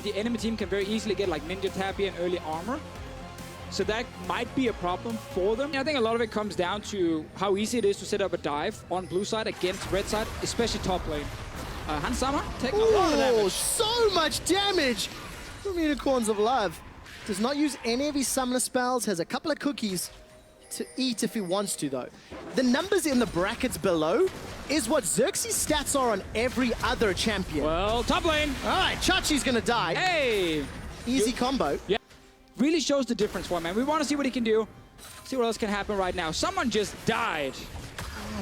The enemy team can very easily get like Ninja Tappy and early armor. So that might be a problem for them. I think a lot of it comes down to how easy it is to set up a dive on blue side against red side, especially top lane. Hansama taking a lot of damage. So much damage from Unicorns of Love. Does not use any of his summoner spells, has a couple of cookies to eat if he wants to though. The numbers in the brackets below is what XERXE's stats are on every other champion. Well, top lane. All right, Chachi's gonna die. Hey! Easy combo. Yeah. Really shows the difference for him, man. We want to see what he can do. See what else can happen right now. Someone just died.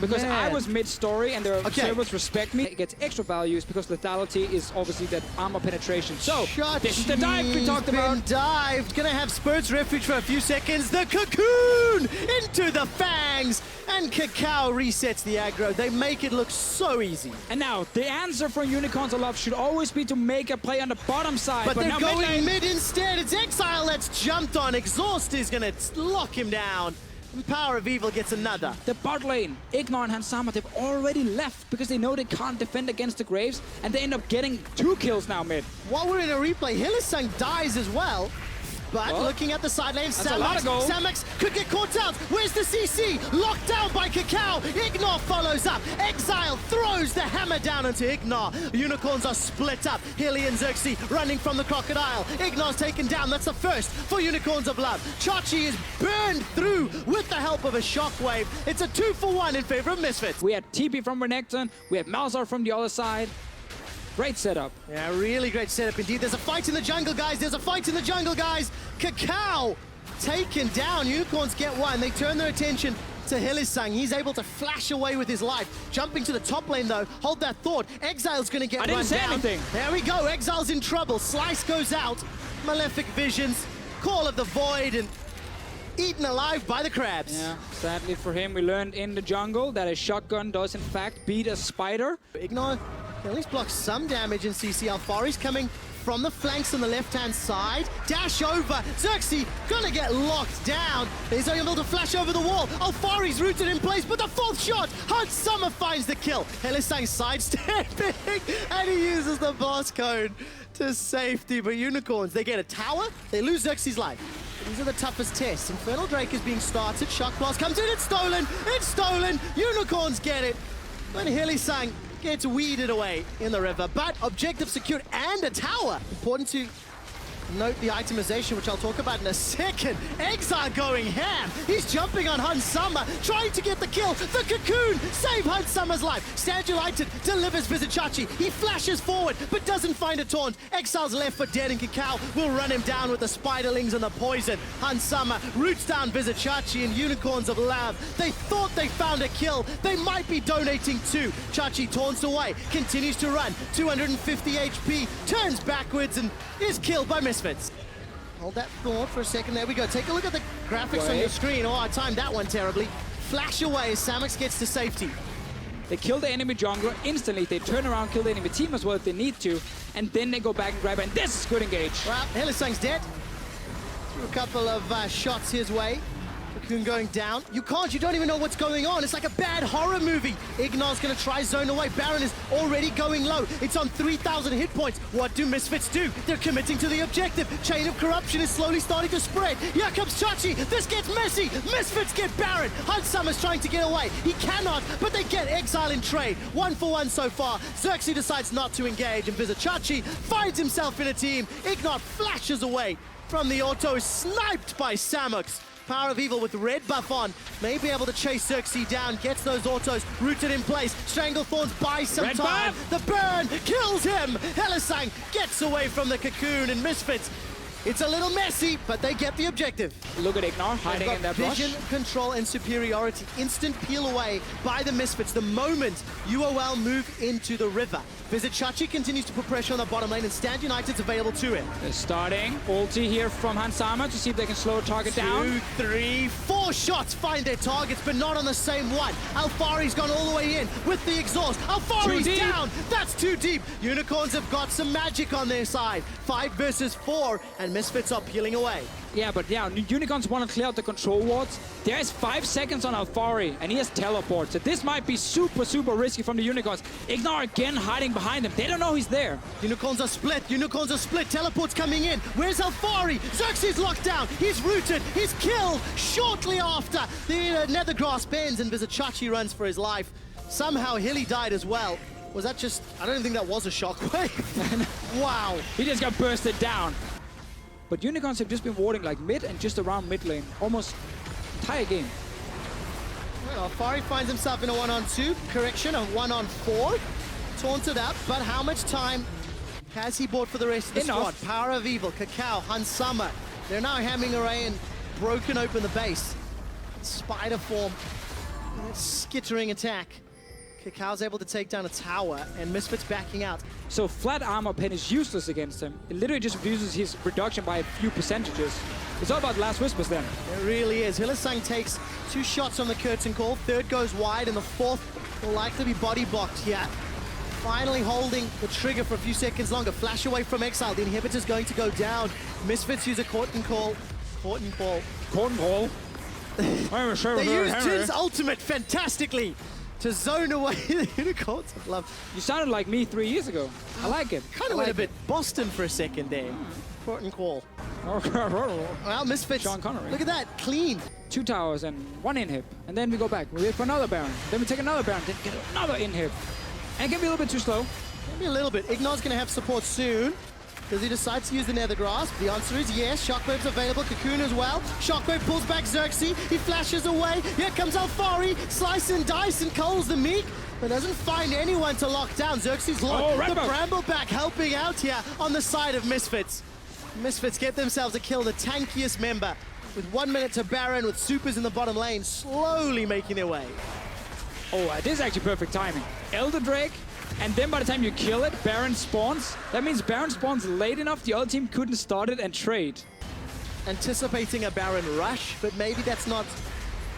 Because I was mid-story and the servers respect me. It gets extra values because lethality is obviously that armor penetration. So, this is the dive we talked about. Dived. Gonna have Spurt's Refuge for a few seconds. The Cocoon into the Fangs. And KAKAO resets the aggro. They make it look so easy. And now, the answer from Unicorns of Love should always be to make a play on the bottom side. But they're now going mid instead. It's Exile that's jumped on. Exhaust is gonna lock him down. And Power of Evil gets another. The bot lane, IGNAR and Hansama, they've already left because they know they can't defend against the Graves, and they end up getting 2 kills now mid. While we're in a replay, HYLISSANG dies as well. But looking at the side lane, SAMUX could get caught out. Where's the CC? Locked down by KAKAO. IGNAR follows up. Exile throws the hammer down into IGNAR. Unicorns are split up. Hilly and XERXE running from the crocodile. IGNAR's taken down. That's the first for Unicorns of Love. Chachi is burned through with the help of a shockwave. It's a 2-for-1 in favor of Misfits. We had TP from Renekton. We have Malzahar from the other side. Great setup. Yeah, really great setup indeed. There's a fight in the jungle, guys. There's a fight in the jungle, guys. KAKAO taken down. Unicorns get one. They turn their attention to HYLISSANG. He's able to flash away with his life. Jumping to the top lane, though. Hold that thought. Exile's going to get run down. I didn't say anything. There we go. Exile's in trouble. Slice goes out. Malefic Visions. Call of the Void. And eaten alive by the crabs. Yeah, sadly for him, we learned in the jungle that a shotgun does in fact beat a spider. IGNAR can at least block some damage in CC. ALPHARI's coming from the flanks on the left-hand side. Dash over. XERXE gonna get locked down. He's only able to flash over the wall. ALPHARI's rooted in place, but the fourth shot. Hansama finds the kill. HYLISSANG sidestepping, and he uses the boss code to safety. But Unicorns, they get a tower. They lose XERXE's life. These are the toughest tests. Infernal Drake is being started. Shock Blast comes in. It's stolen. It's stolen. Unicorns get it. When HYLISSANG gets weeded away in the river. But objective secured and a tower. Important to note the itemization, which I'll talk about in a second. Exile going ham. He's jumping on Hansama, trying to get the kill. The Cocoon save Hansama's life. Stand United delivers VIZICSACSI. He flashes forward, but doesn't find a taunt. Exile's left for dead, and KAKAO will run him down with the spiderlings and the poison. Hansama roots down VIZICSACSI and Unicorns of Love. They thought they found a kill. They might be donating too. Chachi taunts away, continues to run. 250 HP, turns backwards and is killed by Misfits. Hold that thought for a second. There we go. Take a look at the graphics on your screen. Oh, I timed that one terribly. Flash away as SAMUX gets to safety. They kill the enemy jungler instantly. They turn around, kill the enemy team as well if they need to, and then they go back and grab it. And this is good engage. Well, HYLISSANG's dead. Threw a couple of shots his way. Cocoon going down. You don't even know what's going on. It's like a bad horror movie. IGNAR's gonna try zone away. Baron is already going low. It's on 3,000 hit points. What do Misfits do? They're committing to the objective. Chain of corruption is slowly starting to spread. Here comes Chachi. This gets messy. Misfits get Baron. Hansama's trying to get away. He cannot, but they get Exile in trade. 1-for-1 so far. XERXE decides not to engage, and VIZICSACSI finds himself in a team. IGNAR flashes away from the auto, sniped by SAMUX. Power of Evil with red buff on, may be able to chase XERXE down, gets those autos rooted in place. Stranglethorns buys some time. The burn kills him. HYLISSANG gets away from the Cocoon, and Misfits, it's a little messy, but they get the objective. Look at IGNAR hiding in that brush. Vision, control, and superiority. Instant peel away by the Misfits the moment UOL move into the river. VIZICSACSI continues to put pressure on the bottom lane, and Stand United's available to him. They're starting ulti here from Hansama to see if they can slow a target down. 2, 3, 4 shots find their targets, but not on the same one. ALPHARI's gone all the way in with the exhaust. ALPHARI's down. That's too deep. Unicorns have got some magic on their side. 5 versus 4, and MSFITS are peeling away. Yeah, but yeah, Unicorns want to clear out the control wards. There is 5 seconds on ALPHARI, and he has teleport. So this might be super, super risky from the Unicorns. IGNAR again hiding behind him. They don't know he's there. Unicorns are split. Unicorns are split. Teleport's coming in. Where's ALPHARI? XERXE's locked down. He's rooted. He's killed shortly after. The Nethergrass bends and VIZICSACSI runs for his life. Somehow Hilly died as well. Was that just... I don't think that was a shockwave. Wow. He just got bursted down. But Unicorns have just been warding like mid and just around mid lane. Almost entire game. Well, ALPHARI finds himself in a 1-on-2. Correction, a 1-on-4. Taunted up, but how much time has he bought for the rest of the squad? POWEROFEVIL, KAKAO, Hussain. They're now hammering away and broken open the base. Spider form. Skittering attack. KAKAO's able to take down a tower, and MSFITS backing out. So flat armor pen is useless against him. It literally just reduces his reduction by a few percentages. It's all about last whispers then. It really is. HYLISSANG takes 2 shots on the curtain call. 3rd goes wide, and the 4th will likely be body blocked here. Finally holding the trigger for a few seconds longer. Flash away from Exile. The inhibitor's going to go down. MSFITS use a curtain call. Curtain call. Curtain call. They use Jhin's ultimate fantastically to zone away the Unicorns. I love. You sounded like me 3 years ago. I like it. Kind of went a bit Boston for a second there. Curtain call. Well, MSFITS. Sean Connery. Look at that, clean. 2 towers and 1 inhib, and then we go back. We wait for another Baron. Then we take another Baron. Then get another inhib. And it can be a little bit too slow. Maybe a little bit. IGNAR's going to have support soon. Does he decide to use the Nethergrass? The answer is yes. Shockwave's available. Cocoon as well. Shockwave pulls back XERXE. He flashes away. Here comes ALPHARI. Slice and dice and culls the Meek, but doesn't find anyone to lock down. XERXE's locked. The Brambleback helping out here on the side of MSFITS. MSFITS get themselves a kill. The tankiest member with 1 minute to Baron with supers in the bottom lane, slowly making their way. Oh, this is actually perfect timing. Elder Drake. And then by the time you kill it, Baron spawns. That means Baron spawns late enough the other team couldn't start it and trade. Anticipating a Baron rush, but maybe that's not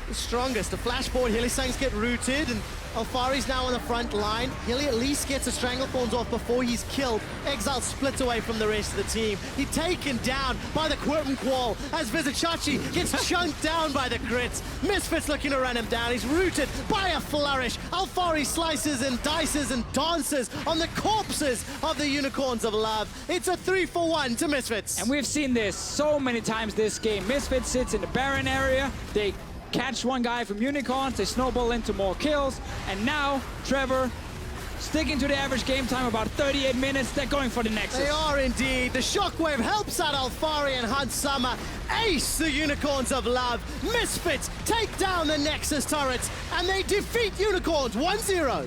the strongest. The flashboard, HYLISSANGs get rooted, and ALPHARI's now on the front line. Hilly at least gets a Stranglethorns off before he's killed. Exile splits away from the rest of the team. He's taken down by the Quirton Qual as VIZICSACSI gets chunked down by the crits. MSFITS looking to run him down. He's rooted by a flourish. ALPHARI slices and dices and dances on the corpses of the Unicorns of Love. It's a 3-for-1 to MSFITS. And we've seen this so many times this game. MSFITS sits in the Baron area. They catch one guy from Unicorns, they snowball into more kills, and now Trevor sticking to the average game time, about 38 minutes. They're going for the Nexus. They are indeed. The Shockwave helps out ALPHARI and Hussain. Ace the Unicorns of Love. MSFITS take down the Nexus turrets, and they defeat Unicorns 1-0.